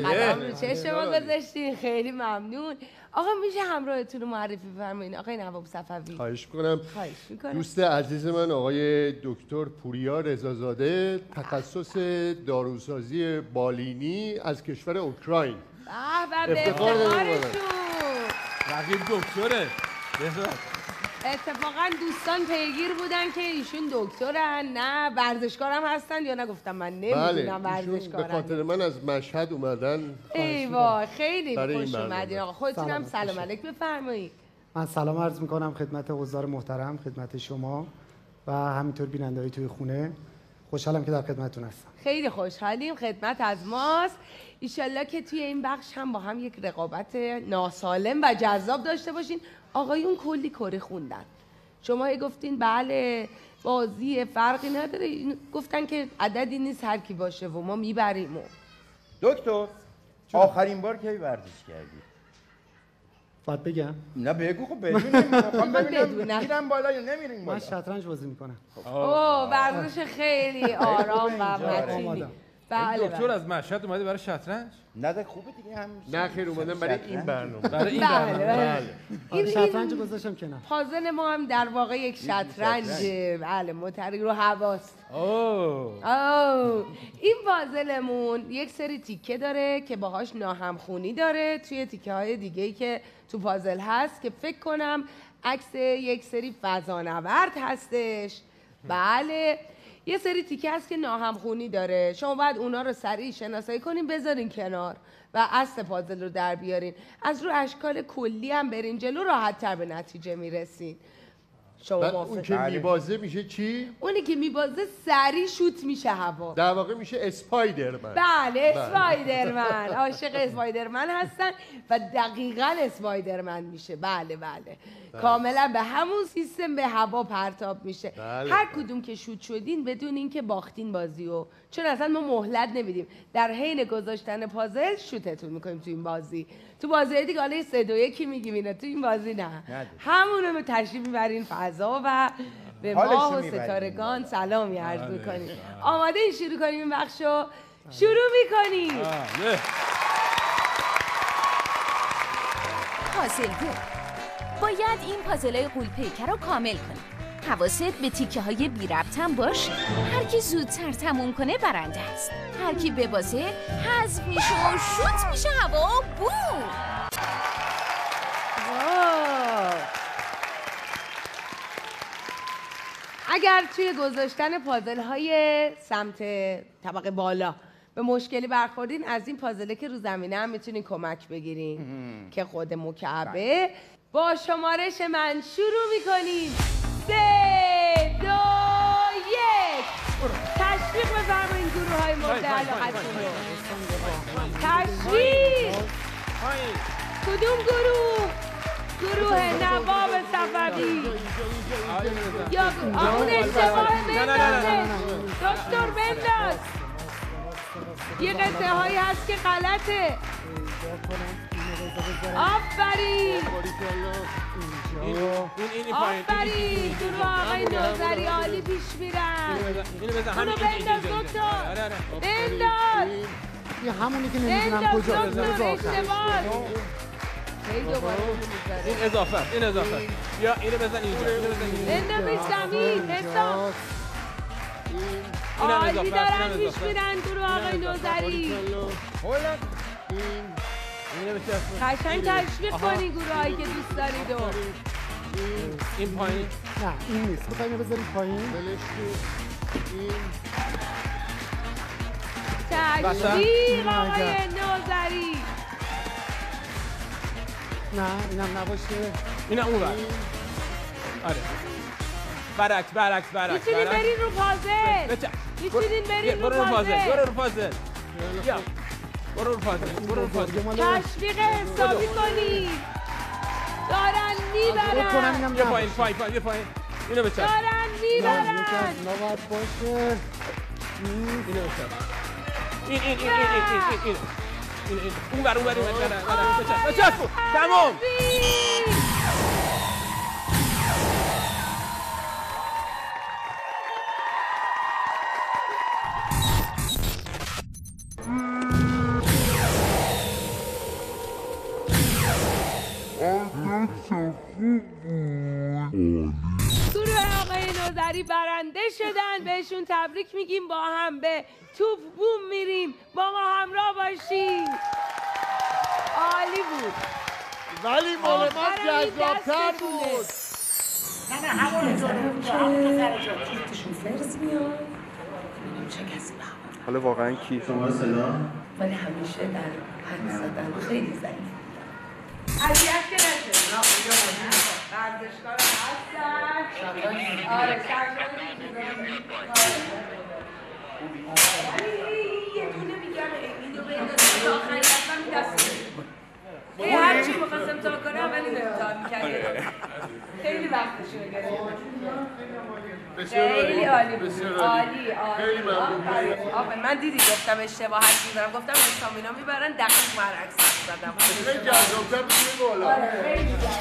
[SPEAKER 1] قدم رو چشم ما گذاشتین. خیلی ممنون. آقا میشه همراهتون رو معرفی بفرمایید؟ آقای نواب صفوی.
[SPEAKER 3] خواهش میکنم. دوست عزیز من آقای دکتر پوریا رضازاده، تخصص داروسازی بالینی از کشور اوکراین.
[SPEAKER 1] به افتخارشون.
[SPEAKER 2] رقیب دکتره.
[SPEAKER 1] اتفاقا دوستان پیگیر بودن که ایشون دکترن، نه ورزشکارم هستن یا نگفتم؟ من نمیدونم ورزشکارن.
[SPEAKER 3] به خاطر من از مشهد اومدن.
[SPEAKER 1] ایوا خیلی خوش اومدین آقا. خودتونم سلام علیک بفرمایید.
[SPEAKER 7] من سلام عرض میکنم خدمت حضار محترم، خدمت شما و همینطور بیننده‌های توی خونه. خوشحالم که در خدمتتون هستم.
[SPEAKER 1] خیلی خوشحالیم، خدمت از ماست. ایشالله که توی این بخش هم با هم یک رقابت ناسالم و جذاب داشته باشین. آقایون کلی کره خوندن. شما گفتین بله بازی فرقی نداره، گفتن که عددی نیست هر کی باشه و ما میبریم.
[SPEAKER 6] دکتر آخرین بار کی ورزش کردی؟
[SPEAKER 7] باید بگم؟
[SPEAKER 6] نه بگو. خب بدونیم. میرم بالا یا نمیریم بالا؟
[SPEAKER 7] من شطرنج بازی میکنم.
[SPEAKER 1] ورزش خیلی آرام و متینی.
[SPEAKER 2] بله دکتر از مشهد اومده برای شطرنج؟
[SPEAKER 6] نه خوبه دیگه هم.
[SPEAKER 3] نه خیر اومدم برای این برنامه.
[SPEAKER 2] برای این برنامه.
[SPEAKER 7] این شطرنج گذاشتم کنار.
[SPEAKER 1] پازل ما هم در واقع یک شطرنج. بله متری رو حواست. این پازلمون یک سری تیکه داره که باهاش ناهمخونی داره توی تیکه های دیگه‌ای که تو پازل هست که فکر کنم عکس یک سری فضانورد هستش. بله یه سری تیکه هست که ناهمخونی داره. شما باید اونا رو سریع شناسایی کنین، بذارین کنار و اصل پازل رو در بیارین. از رو اشکال کلی هم برین جلو، راحت تر به نتیجه میرسین. شما
[SPEAKER 3] اون که میبازه میشه چی؟
[SPEAKER 1] اونی که میبازه سریع شوت میشه هوا.
[SPEAKER 3] در واقع میشه اسپایدرمن.
[SPEAKER 1] بله اسپایدرمن. عاشق اسپایدرمن هستن و دقیقاً اسپایدرمن میشه. بله کاملا به همون سیستم به هوا پرتاب میشه.
[SPEAKER 3] بله.
[SPEAKER 1] هر کدوم که شوت شدین بدون اینکه باختین بازیو، چون اصلا ما مهلت نمیدیم، در حین گذاشتن پازل شوتتون میکنیم تو این بازی. تو بازی دیگه حالا 3 2 1 میگیم اینا، تو این بازی نه. همونو به تشریف میبرین فضا و به ماه و ستارگان سلامی عرض میکنیم. آماده این شروع کنیم این بخشو؟ شروع میکنیم.
[SPEAKER 8] پازل گو. باید این پازلای غول‌پیکر رو کامل کنی. حواست به تیکه های بی ربط هم باشه. هر کی زودتر تموم کنه برنده است. هر کی ببازه حذف میشه و شوت میشه هوا. بوم.
[SPEAKER 1] اگر توی گذاشتن پازل های سمت طبقه بالا به مشکلی برخوردین، از این پازله که رو زمینه هم میتونین کمک بگیرین که خود مکعبه. با شمارش من شروع میکنیم. 3 2 1 تشویق بفرمایین گروه های مورد علاقتون رو. تشویق. کدوم گروه؟ گروه نواب صفوی یا اون اشتباه بندازه. دکتر بنداز. یه قطعه هایی هست که غلطه. آفرین آفرین. گروه آقای نوذری عالی پیش میرن. اونو بنداز دکتر. بنداز.
[SPEAKER 7] یه همونی که نمیدونم کجا
[SPEAKER 1] اشتباه.
[SPEAKER 2] این اضافه این اضافه. یا اینو بزن اینجا.
[SPEAKER 1] بندازش زمین. حساب عالی دارن پیش میرن گروه آقای نوذری. قشنگ تشویق کنی گروه هایی که دوست دارید.
[SPEAKER 2] این پایین.
[SPEAKER 7] نه این نیست. بخوای اینو بذاری پایین.
[SPEAKER 1] تشویق آقای نوذری.
[SPEAKER 7] نه اینم نباشه.
[SPEAKER 2] اینا اون ور. آره. برعکس.
[SPEAKER 1] میتونین برین رو پازل. میتونین برین رو پازل.
[SPEAKER 2] برو رو پازل. یا. برو رو پازل.
[SPEAKER 1] تشویق حسابی کنید. دارن میبرن.
[SPEAKER 2] یه پایین. اینو بچسب.
[SPEAKER 1] دارن میبرن.
[SPEAKER 7] نباید باشه.
[SPEAKER 2] اینو بچسب. این. اون ور. بچسب. تمام.
[SPEAKER 1] گروه آقای نوذری برنده شدن. بهشون تبریک میگیم. با هم به توپ بوم میریم. با ما همراه باشین. عالی بود.
[SPEAKER 3] ولی مال ما جذاب‌تر بود.
[SPEAKER 1] نه همون فرز میاد. چه کسی
[SPEAKER 5] حالا واقعا کی؟
[SPEAKER 9] شما سلام.
[SPEAKER 1] ولی همیشه در حد زدن خیلی ضعیف. اذیت که نشد. ورزشکار هستن. آره یه دونه میگم اینو بندازی تا آخری اصلا دست هرچی میخواستم تا کنم ولی نمیتونم میکردم. خیلی وقتشو گرفتم. خیلی عالی بود. عالی.
[SPEAKER 3] خیلی ممنون.
[SPEAKER 1] آفرین. من دیدی گفتم اشتباه حرف میزنم. گفتم استامینا میبرن دقیق برعکس زدم.
[SPEAKER 3] خیلی جذاب‌تر بود بالا.
[SPEAKER 1] آره خیلی جذاب.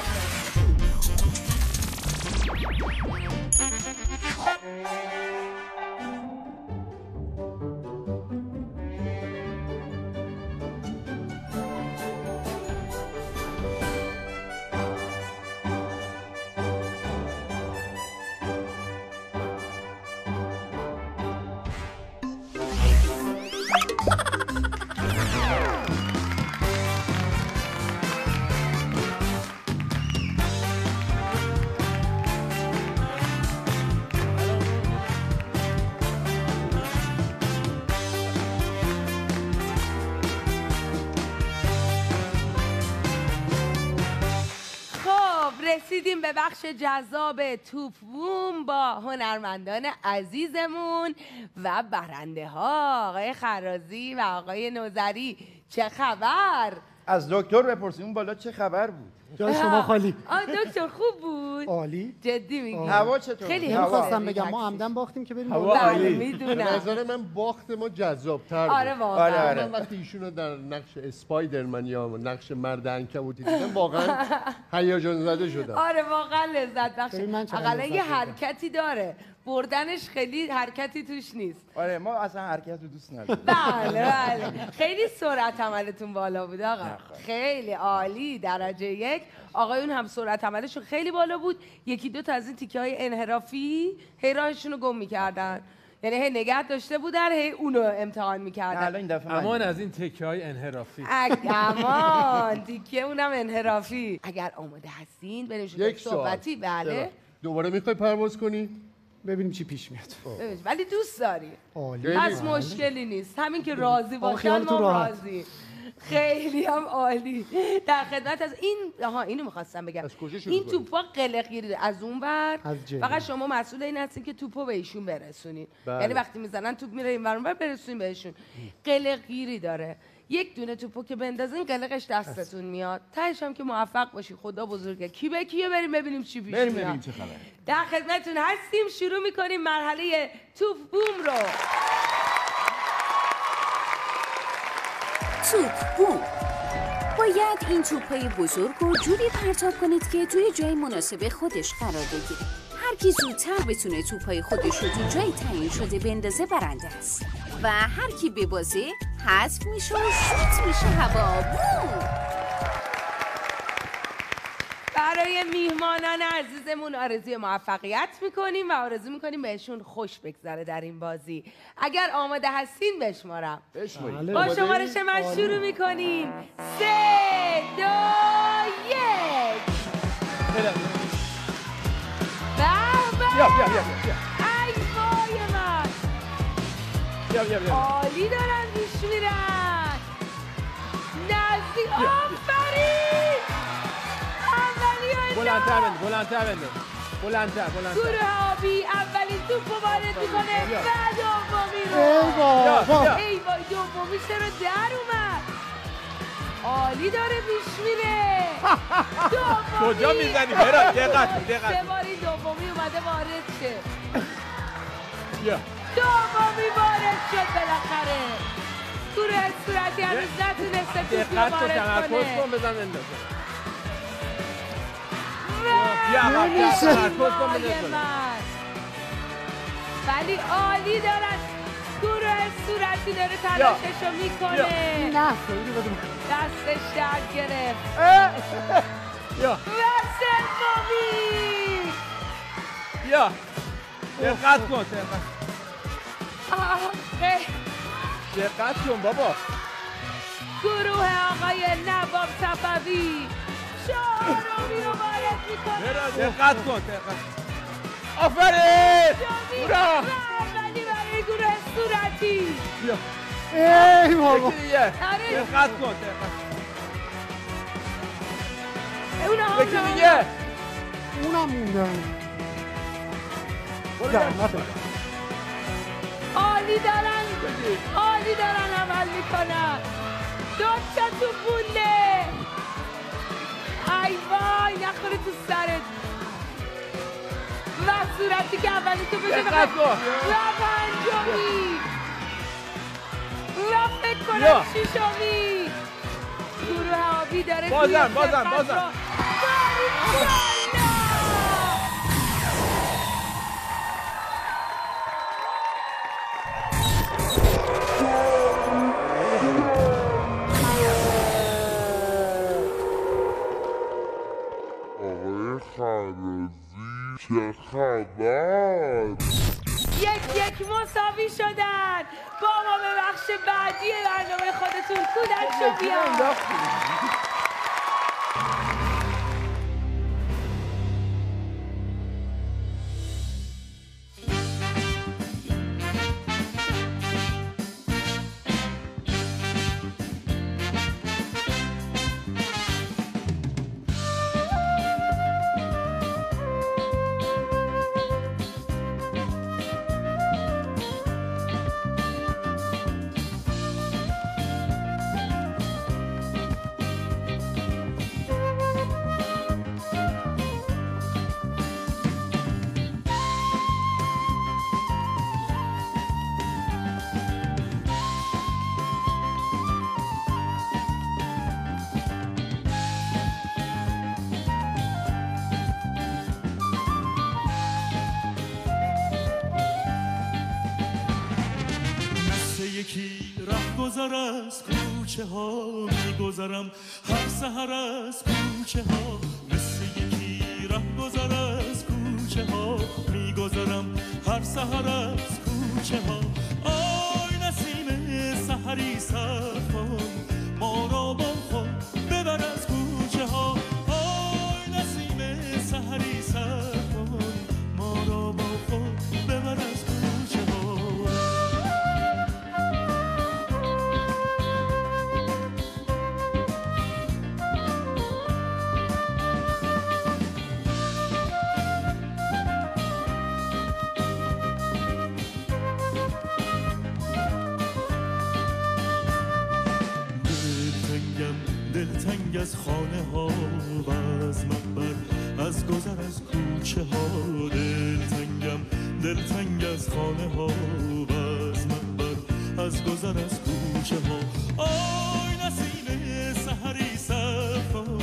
[SPEAKER 1] رسیدیم به بخش جذاب توپ بوم با هنرمندان عزیزمون و برنده ها آقای خرازی و آقای نوذری. چه خبر؟
[SPEAKER 6] از دکتر بپرسیم اون بالا چه خبر بود؟
[SPEAKER 7] جای شما خالی.
[SPEAKER 1] دکتر خوب بود؟
[SPEAKER 7] عالی.
[SPEAKER 1] جدی میگی؟
[SPEAKER 6] هوا چطور؟
[SPEAKER 1] خیلی
[SPEAKER 7] نمی‌خواستم بگم ما عمدن باختیم که بریم.
[SPEAKER 2] هوا عالی.
[SPEAKER 3] به
[SPEAKER 1] میدونم.
[SPEAKER 3] نظر من باخت ما جذاب‌تر بود.
[SPEAKER 1] آره واقعا.
[SPEAKER 3] من وقتی ایشونو در نقش اسپایدرمن یا نقش مرد عنکبوتی دیدم واقعا هیجان زده شدم.
[SPEAKER 1] آره واقعا لذت بخشه.
[SPEAKER 7] ببین من چقدر
[SPEAKER 1] اقلا
[SPEAKER 7] لذت
[SPEAKER 1] یه
[SPEAKER 7] بردم.
[SPEAKER 1] حرکتی داره. بردنش خیلی حرکتی توش نیست.
[SPEAKER 6] آره ما اصلا حرکت رو دوست نداریم.
[SPEAKER 1] بله. خیلی سرعت عملتون بالا بود آقا. خیلی عالی. درجه 1. آقایون هم سرعت عملشون خیلی بالا بود. یکی دو تا از این تیکه های انحرافی هی راهشون رو گم میکردن. یعنی هی نگه داشته بودن هی اونو امتحان میکردن.
[SPEAKER 6] الان این دفعه
[SPEAKER 2] امان از این تکه های انحرافی.
[SPEAKER 1] امان تیکه اونم انحرافی. اگر آماده هستین بریم شروع
[SPEAKER 3] یک سوال.
[SPEAKER 1] صحبتی. بله.
[SPEAKER 3] دوباره میخوای پرواز کنی؟
[SPEAKER 7] ببینیم چی پیش میاد.
[SPEAKER 1] ولی دوست داری.
[SPEAKER 7] عالی.
[SPEAKER 1] پس مشکلی نیست. همین که راضی باشن
[SPEAKER 7] خیالتون
[SPEAKER 1] ما
[SPEAKER 7] راحت.
[SPEAKER 1] راضی. خیلی هم عالی. در خدمت از این اینو می‌خواستم بگم.
[SPEAKER 3] از کجا شروع
[SPEAKER 1] این
[SPEAKER 3] کنیم؟
[SPEAKER 1] توپا قلقگیری از اون ور.
[SPEAKER 7] از جلو.
[SPEAKER 1] فقط شما مسئول این هستین که توپو به ایشون برسونین.
[SPEAKER 3] بله.
[SPEAKER 1] یعنی وقتی میزنن توپ میره این ور اون ور برسونین بهشون. قلقگیری داره. یک دونه توپو که بندازین قلقش دستتون میاد. تهش هم که موفق باشی. خدا بزرگه. کی به کیه بریم ببینیم چی پیش
[SPEAKER 6] بریم
[SPEAKER 1] میاد.
[SPEAKER 6] ببینیم چه خبره.
[SPEAKER 1] در خدمتتون هستیم. شروع میکنیم مرحله توپ بوم رو.
[SPEAKER 8] توپ بوم. باید این توپ‌های بزرگ رو جوری پرتاب کنید که توی جای مناسب خودش قرار بگیره. هر کی زودتر بتونه توپ‌های خودش رو تو جای تعیین شده بندازه برنده است. و هر کی ببازه حذف میشه و شوت میشه هوا. بوم!
[SPEAKER 1] برای میهمانان عزیزمون آرزوی موفقیت میکنیم و آرزو میکنیم بهشون خوش بگذره در این بازی. اگر آماده هستین بشمارم.
[SPEAKER 7] بله.
[SPEAKER 1] با شمارش من شروع میکنیم. 3 2 1.
[SPEAKER 2] بیا بیا بیا بیا.
[SPEAKER 1] ای وای من.
[SPEAKER 2] بیا بیا بیا.
[SPEAKER 1] عالی دارن پیش میرن. نزدیک. آفرین. اولی
[SPEAKER 2] بلندتر بنده بلندتر بنده. بلندتر بلندتر.
[SPEAKER 1] گروه آبی اولین توپ رو وارد میکنه
[SPEAKER 2] بیا.
[SPEAKER 1] و دومی رو.
[SPEAKER 7] ای بابا.
[SPEAKER 1] ای وای دومی چرا در اومد. عالی داره پیش میره. دومی.
[SPEAKER 2] کجا میزنی؟ برا دقت دقت.
[SPEAKER 1] سه باری دومی اومده وارد شه.
[SPEAKER 2] بیا.
[SPEAKER 1] دومی وارد شد بالاخره. گروه صورتی هنوز نتونسته توپ رو
[SPEAKER 2] دقت کن
[SPEAKER 1] وارد
[SPEAKER 2] تمرکز
[SPEAKER 1] کنه.
[SPEAKER 2] کن بزن بنداز.
[SPEAKER 1] و-
[SPEAKER 2] بیا عقب تمرکز کن
[SPEAKER 1] وای
[SPEAKER 2] بنداز.
[SPEAKER 1] من. ولی عالی دارن. گروه صورتی داره تلاششو میکنه.
[SPEAKER 7] نه خیلی بدون.
[SPEAKER 1] دستش درد گرفت.
[SPEAKER 2] بیا
[SPEAKER 1] و سومی.
[SPEAKER 2] بیا. دقت کن دقت.
[SPEAKER 1] آخه
[SPEAKER 2] دقت کن بابا.
[SPEAKER 1] گروه آقای نواب صفوی چهارمی رو وارد میکنه.
[SPEAKER 2] برا دقت کن دقت. آفرین.
[SPEAKER 1] و اولی برای گروه صورتی.
[SPEAKER 2] بیا.
[SPEAKER 7] ای بابا.
[SPEAKER 2] یکی دیگه.
[SPEAKER 1] آره.
[SPEAKER 2] دقت کن دقت.
[SPEAKER 1] اونا هم
[SPEAKER 2] یکی دیگه.
[SPEAKER 7] اونم موندن.
[SPEAKER 1] عالی دارن. عالی دارن عمل میکنن. دو تا توپ مونده. ای وای نخوره تو سرت. و صورتی که اولی تو بشه
[SPEAKER 2] دقت کن.
[SPEAKER 1] و پنجمی و فکر کنم
[SPEAKER 2] بیا.
[SPEAKER 1] ششمی. گروه آبی داره
[SPEAKER 2] بازم،
[SPEAKER 1] توی
[SPEAKER 2] بازم،
[SPEAKER 1] سرقت
[SPEAKER 2] بازم.
[SPEAKER 1] را. باریکلا.
[SPEAKER 9] چه خبر؟
[SPEAKER 1] یک مساوی شدن. با ما به بخش بعدی برنامه خودتون کودک شو بیان.
[SPEAKER 10] مثل یکی رهگذر از کوچه ها میگذرم هر سحر از کوچه ها مثل یکی رهگذر از کوچه ها میگذرم هر سحر از کوچه ها آی نسیم سحری سرخان ما را با خود ببر از کوچه ها آی نسیم سحری سرخان ما را با خود ببر از کوچه ها دلتنگ از خانه ها و از منبر از گذر از کوچه ها دلتنگ از خانه ها و از منبر از گذر از کوچه ها آی نسیم سحری سرخان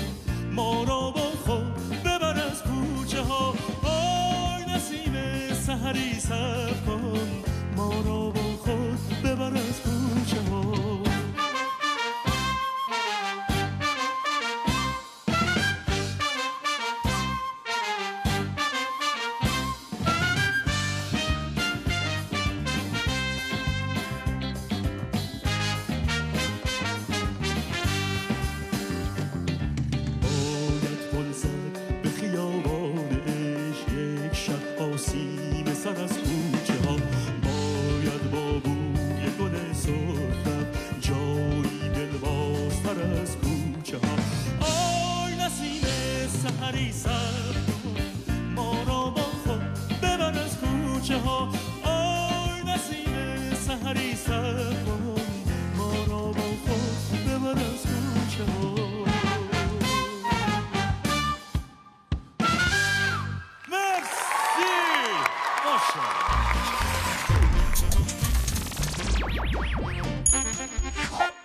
[SPEAKER 10] ما را با خود ببر از کوچه ها آی نسیم سحری سرخان ما را با خود ببر از کوچه ها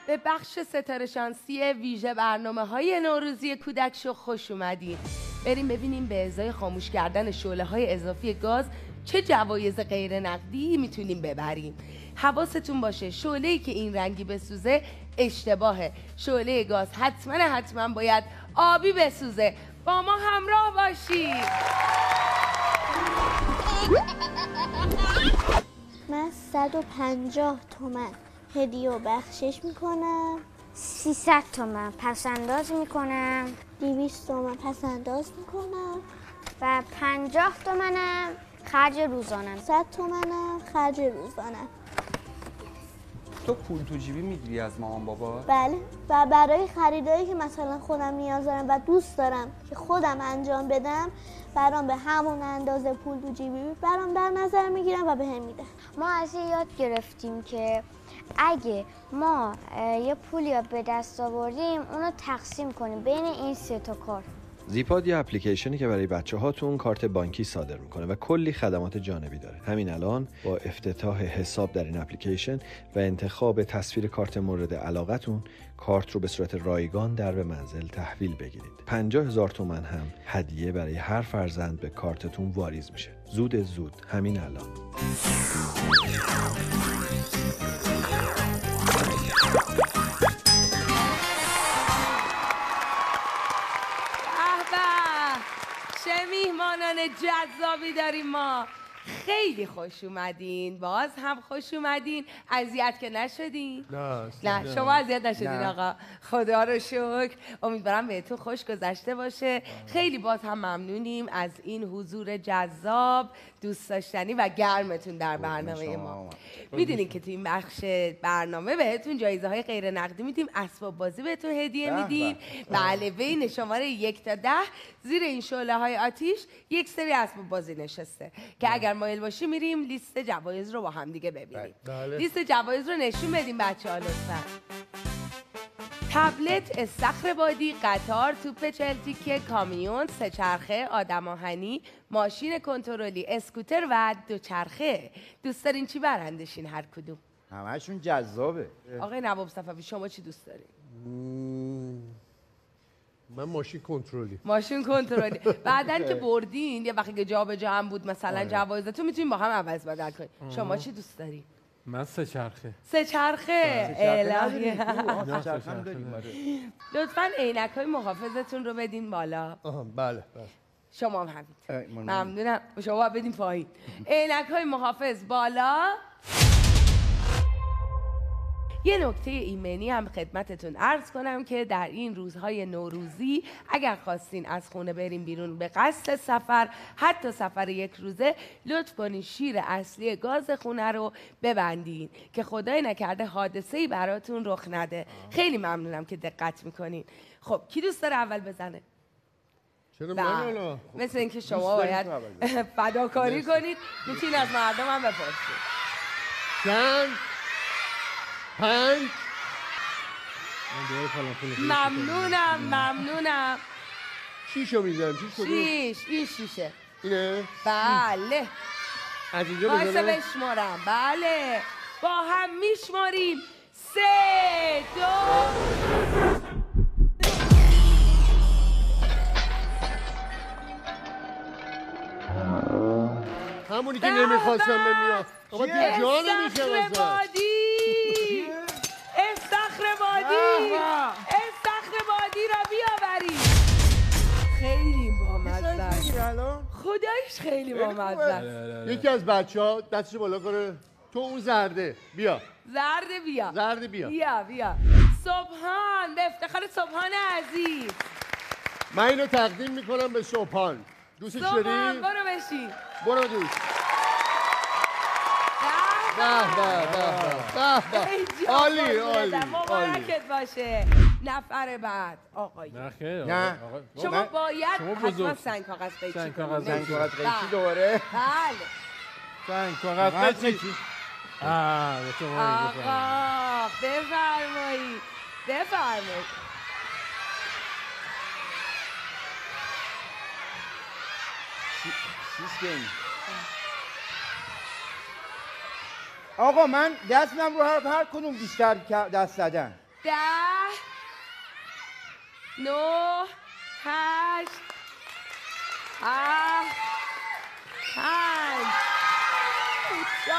[SPEAKER 1] به بخش ستاره شانسی ویژه برنامه‌های نوروزی کودک شو خوش اومدید. بریم ببینیم به ازای خاموش کردن شعله‌های اضافی گاز چه جوایز غیر نقدی میتونیم ببریم. حواستون باشه شعله‌ای که این رنگی بسوزه اشتباهه. شعله گاز حتما باید آبی بسوزه. با ما همراه باشید.
[SPEAKER 11] من 150 تومن هدیه و بخشش میکنم.
[SPEAKER 12] 300 تومن پس انداز میکنم.
[SPEAKER 11] 200 تومن پس انداز میکنم.
[SPEAKER 12] و 50 تومنم خرج روزانم.
[SPEAKER 11] 100 تومنم خرج روزانم.
[SPEAKER 5] تو پول تو جیبی میگیری از مامان بابا؟
[SPEAKER 11] بله، و برای خریدایی که مثلا خودم نیاز دارم و دوست دارم که خودم انجام بدم برام به همون اندازه پول تو جیبی برام در نظر میگیرم و بهم میدن.
[SPEAKER 12] ما از این یاد گرفتیم که اگه ما یه پولی به دست آوردیم اونو تقسیم کنیم بین این 3 تا کار.
[SPEAKER 13] زیپاد یه اپلیکیشنی که برای بچه‌هاتون کارت بانکی صادر میکنه و کلی خدمات جانبی داره. همین الان با افتتاح حساب در این اپلیکیشن و انتخاب تصویر کارت مورد علاقتون کارت رو به صورت رایگان در به منزل تحویل بگیرید. 50,000 تومان هم هدیه برای هر فرزند به کارتتون واریز میشه. زود همین الان.
[SPEAKER 1] چه میهمانان جذابی داریم ما. خیلی خوش اومدین. باز هم خوش اومدین. اذیت که نشدین؟ نه شما اذیت نشدین آقا. خدا رو شکر. امیدوارم بهتون خوش گذشته باشه. خیلی باز هم ممنونیم از این حضور جذاب، دوست داشتنی و گرمتون در برنامه ما. میدونین که تو این بخش برنامه بهتون جایزه های غیر نقدی میدیم، اسباب بازی بهتون هدیه میدیم. بله، بین شماره 1 تا 10 زیر این شعله های آتیش یک سری اسباب بازی نشسته که اگر مایل باشی میریم لیست جوایز رو با هم دیگه ببینیم. لیست جوایز رو نشون بدیم بچه‌ها لطفاً. تبلت، استخر بادی، قطار، توپ 40 تیکه، کامیون، 3 چرخه، آدم آهنی، ماشین کنترلی، اسکوتر و 2 چرخه. دوست دارین چی برندشین هر کدوم؟
[SPEAKER 6] همشون جذابه.
[SPEAKER 1] آقای نواب صفوی شما چی دوست دارین؟
[SPEAKER 3] من ماشین کنترلی.
[SPEAKER 1] ماشین کنترلی. بعدن که بردین یه وقتی که جابجا هم بود مثلا جوایزتون میتونین با هم عوض بدل کنین. شما چی دوست داری؟
[SPEAKER 2] من سه چرخه.
[SPEAKER 1] سه چرخه الهی. لطفاً عینک‌های محافظتون رو بدین بالا.
[SPEAKER 3] بله.
[SPEAKER 1] شما هم همین. ممنونم. شما بدین پایین. عینک‌های محافظ بالا. یه نکته ایمنی هم خدمتتون عرض کنم که در این روزهای نوروزی اگر خواستین از خونه بریم بیرون به قصد سفر، حتی سفر یک روزه، لطف کنین شیر اصلی گاز خونه رو ببندین که خدای نکرده حادثه‌ای براتون رخ نده. خیلی ممنونم که دقت میکنین. خب کی دوست داره اول بزنه؟
[SPEAKER 3] چرا من حالا؟
[SPEAKER 1] مثل اینکه شما باید فداکاری کنید. میتونید از مردم هم بپرسید.
[SPEAKER 3] چند؟ 5.
[SPEAKER 1] ممنونم.
[SPEAKER 3] 6 رو میزنم. 6
[SPEAKER 1] این 6.
[SPEAKER 3] اینه؟
[SPEAKER 1] بله.
[SPEAKER 3] از اینجا
[SPEAKER 1] واسه
[SPEAKER 3] بزنم؟
[SPEAKER 1] بشمارم. بله. با هم میشماریم. 3 2
[SPEAKER 3] همونی که نمیخواستم بمیاد. آقا دیگه جا نمیشه واسه.
[SPEAKER 1] استخر بادی را بیاورید. خیلی بامزه. خدایش خیلی بامزه.
[SPEAKER 3] یکی از بچه‌ها دستش بالا کنه. تو اون زرده بیا.
[SPEAKER 1] زرده بیا. صبحان، به افتخار صبحان عزیز.
[SPEAKER 3] من اینو تقدیم میکنم به صبحان. دوستش داری؟
[SPEAKER 1] صبحان برو بشین.
[SPEAKER 3] برو دوست. عالی.
[SPEAKER 1] مبارکت باشه. نفر بعد آقای.
[SPEAKER 3] نه.
[SPEAKER 1] شما باید حتما سنگ کاغذ قیچی
[SPEAKER 6] سنگ کاغذ قیچی دوباره.
[SPEAKER 1] بله.
[SPEAKER 2] سنگ کاغذ قیچی.
[SPEAKER 1] آقا بفرمایید.
[SPEAKER 6] آقا من دستم رو هر کدوم بیشتر دست زدن.
[SPEAKER 1] 10 9 8 7 5 4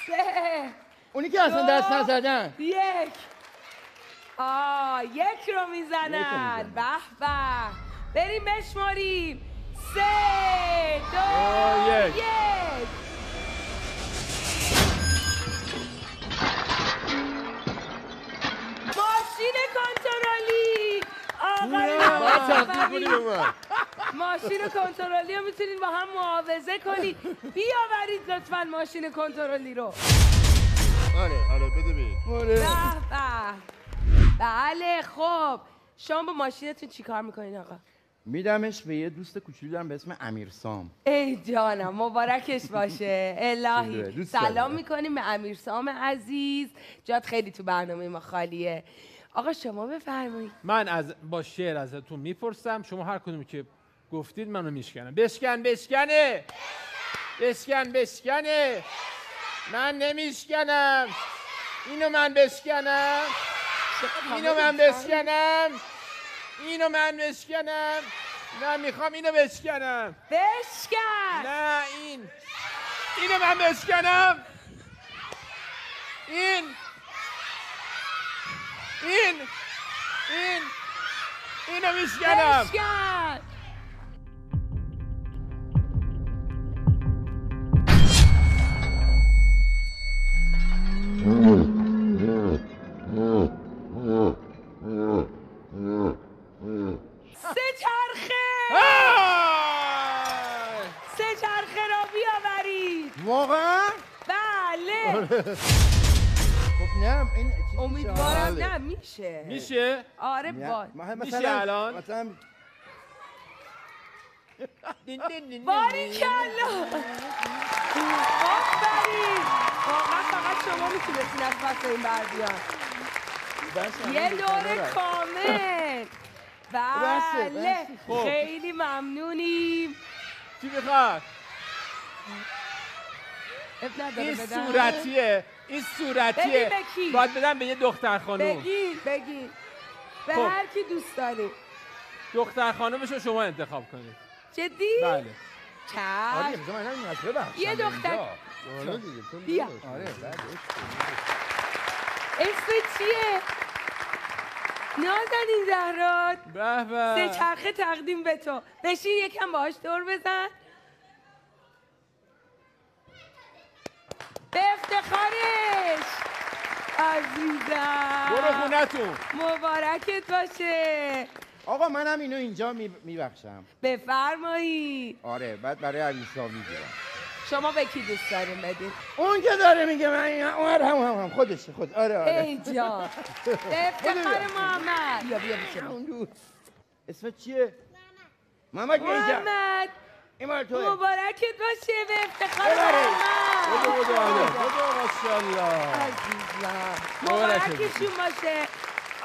[SPEAKER 1] 3
[SPEAKER 6] اونی که اصلا دست نزدن.
[SPEAKER 1] 1 رو میزنن. به به. بریم بشماریم. 3 2 1 ماشین کنترلی. ماشین کنترلی رو میتونید با هم معاوضه کنید. بیاورید لطفاً ماشین کنترلی رو.
[SPEAKER 3] آره بده بید.
[SPEAKER 1] بله. خب شما با ماشینتون چی کار میکنین آقا؟
[SPEAKER 6] میدمش به یه دوست کوچولو دارم به اسم امیرسام.
[SPEAKER 1] ای جانم مبارکش باشه. الهی سلام میکنیم به امیرسام عزیز. جات خیلی تو برنامه ما خالیه. آقا شما بفرمایید.
[SPEAKER 2] من با شعر ازتون میپرسم، شما هر کدومی که گفتید منو میشکنم. بشکنه. من نمیشکنم. اینو من بشکنم. نه میخوام اینو بشکنم.
[SPEAKER 1] بشکن.
[SPEAKER 2] نه اینو من بشکنم. اینو میشکنم.
[SPEAKER 1] بشکن. سه چرخه را بیاورید.
[SPEAKER 6] واقعا؟
[SPEAKER 1] بله.
[SPEAKER 6] خب نه این
[SPEAKER 1] امیدوارم نه میشه. آره
[SPEAKER 2] میشه الان.
[SPEAKER 1] باریکلا. آفرین. واقعا فقط شما میتونستین از پس این بردیان. یه دور کامل. بله. خیلی ممنونیم.
[SPEAKER 2] چی میخواد؟ این صورتیه. باید بدم به یه دختر خانوم.
[SPEAKER 1] بگین. به هر کی دوست داری.
[SPEAKER 2] دختر خانومشو شما انتخاب کنید.
[SPEAKER 1] جدی؟
[SPEAKER 2] بله.
[SPEAKER 6] آره
[SPEAKER 1] چشم.
[SPEAKER 6] من همین از ببخشم
[SPEAKER 1] یه دختر
[SPEAKER 3] حالا دیگه تو
[SPEAKER 1] بیا.
[SPEAKER 6] آره بعد
[SPEAKER 1] اسم چیه؟ نازنین زهرات.
[SPEAKER 2] به به.
[SPEAKER 1] سه چرخه تقدیم به تو. بشین یکم باهاش دور بزن. به افتخارش عزیزم.
[SPEAKER 2] برو خونتون.
[SPEAKER 1] مبارکت باشه.
[SPEAKER 6] آقا منم اینو اینجا میبخشم.
[SPEAKER 1] بفرمایید.
[SPEAKER 6] آره بعد برای علیشا میگیرم.
[SPEAKER 1] شما به کی دوست داریم بدین؟
[SPEAKER 6] اون که داره میگه من هم خودشه خود. آره
[SPEAKER 1] ای جان. به افتخار محمد. بیا بیا
[SPEAKER 6] اسمت چیه؟ محمد
[SPEAKER 1] محمد.
[SPEAKER 6] این مال توه.
[SPEAKER 1] مبارکت باشه به افتخار محمد.
[SPEAKER 2] خدا ماشاءالله.
[SPEAKER 1] عزیزم. مبارکشون باشه.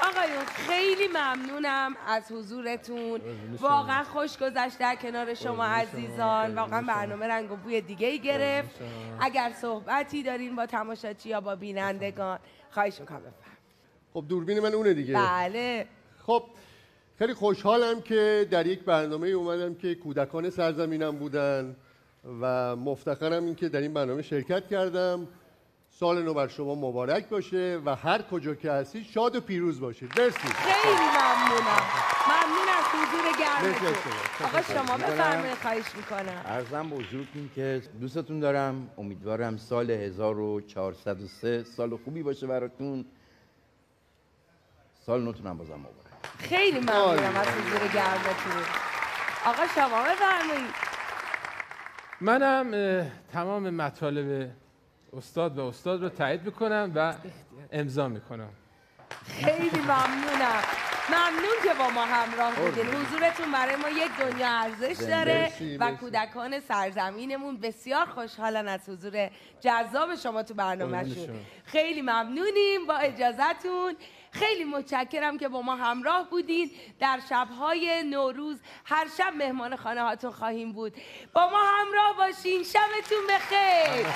[SPEAKER 1] آقایون خیلی ممنونم از حضورتون. واقعا خوش گذشت در کنار شما عزیزان. واقعا برنامه رنگ و بوی دیگه ای گرفت. اگر صحبتی دارین با تماشاچی یا با بینندگان خواهش می‌کنم بفرمایید.
[SPEAKER 3] خب دوربین من اونه دیگه.
[SPEAKER 1] بله.
[SPEAKER 3] خب خیلی خوشحالم که در یک برنامه اومدم که کودکان سرزمینم بودن و مفتخرم این که در این برنامه شرکت کردم. سال نو بر شما مبارک باشه و هر کجا که هستید شاد و پیروز باشید. مرسی.
[SPEAKER 1] خیلی ممنونم. ممنون از حضور گرمتون. آقا شما بفرمایید خواهش میکنم.
[SPEAKER 6] عرضم به حضورتون که دوستتون دارم. امیدوارم سال 1403 سال خوبی باشه براتون. سال نوتون هم بازم مبارک.
[SPEAKER 1] خیلی ممنونم از حضور گرمتون. آقا شما بفرمایید.
[SPEAKER 2] منم تمام مطالب استاد رو تایید میکنم و امضا میکنم.
[SPEAKER 1] خیلی ممنونم. ممنون که با ما همراه بودین. حضورتون برای ما یک دنیا ارزش داره و کودکان سرزمینمون بسیار خوشحالن از حضور جذاب شما تو برنامه‌شون. خیلی ممنونیم. با اجازهتون خیلی متشکرم که با ما همراه بودین. در شب‌های نوروز هر شب مهمان خانه هاتون خواهیم بود. با ما همراه باشین. شبتون بخیر.